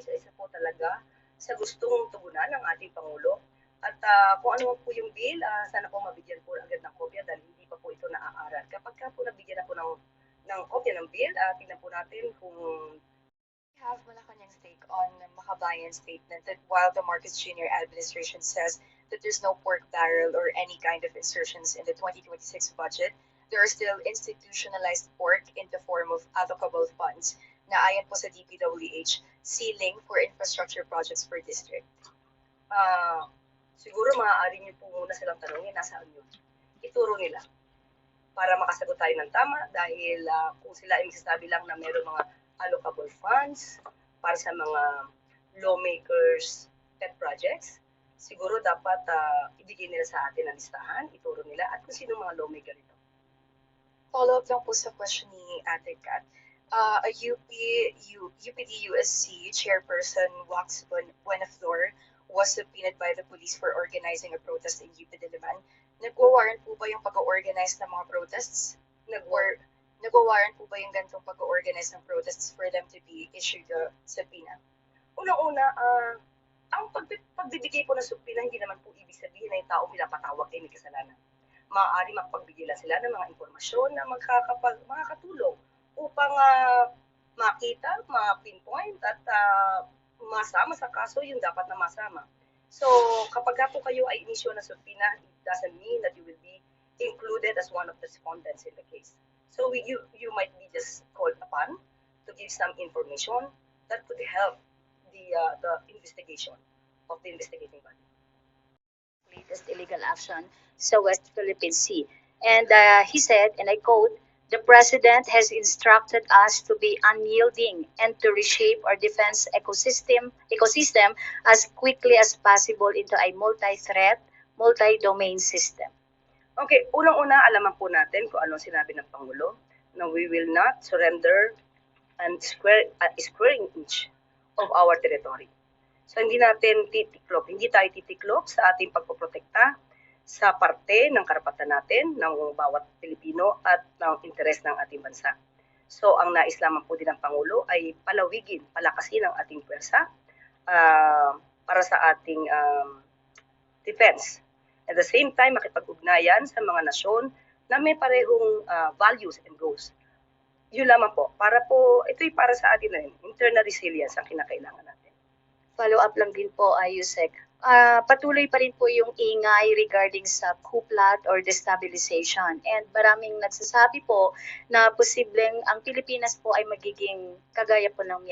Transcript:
isa-isa po talaga sa gustong tugunan ng ating Pangulo. At kung ano po yung bill, sana po mabigyan po agad ng kopya dahil hindi pa po ito naaaral. Kapag ka po nabigyan na po ng kopya ng bill, tingnan po natin kung Have Malacanang's take on Makabayan's statement that while the Marcos Jr. administration says that there's no pork barrel or any kind of insertions in the 2026 budget, there are still institutionalized pork in the form of allocable funds na ayon po sa DPWH, ceiling for infrastructure projects per district. Siguro maaari niyo po muna silang tanongin, nasaan yun? Ituro nila para makasagot tayo ng tama dahil kung sila ay magsasabi lang na meron mga allocable funds para sa mga lawmakers pet projects, siguro dapat ibigay nila sa atin ang listahan, ituro nila at kung sino mga lawmaker ito. Follow-up lang po sa question ni Ate Kat. A UPD-USC chairperson Wax Buenaflor was subpoenaed by the police for organizing a protest in UP Diliman. Nagwa-warrant po ba yung pag-organize ng mga protests? Nagwa-warrant po ba yung ganitong pag-organize ng protests for them to be issued a subpoena? Unang-una, ang pagbibigay po ng subpoena hindi naman po ibig sabihin na yung tao pinapatawag ay may kasalanan. Maaari mapagbigay lang sila ng mga impormasyon na makakatulong upang makita, ma-pinpoint at masama sa kaso yung dapat na masama. So, kapag po kayo ay inisyo na subpoena, it doesn't mean that you will be included as one of the respondents in the case. So, you might be just called upon to give some information that could help the investigation of the investigating body. Latest illegal action sa West Philippine Sea. And he said, and I quote, "The President has instructed us to be unyielding and to reshape our defense ecosystem as quickly as possible into a multi-threat, multi-domain system." Okay, unang-una, alaman po natin kung ano sinabi ng Pangulo na we will not surrender and square inch of our territory. So hindi tayo titiklop sa ating pagpoprotekta sa parte ng karapatan natin ng bawat Pilipino at ng interes ng ating bansa. So ang nais lamang po din ng Pangulo ay palakasin ang ating pwersa para sa ating defense. At the same time, makipag-ugnayan sa mga nasyon na may parehong values and goals. Yun lamang po, ito'y para sa atin rin, internal resilience ang kinakailangan natin. Follow-up lang din po, Yusek. Patuloy pa rin po yung ingay regarding sa coup plot or destabilization. And maraming nagsasabi po na posibleng ang Pilipinas po ay magiging kagaya po ng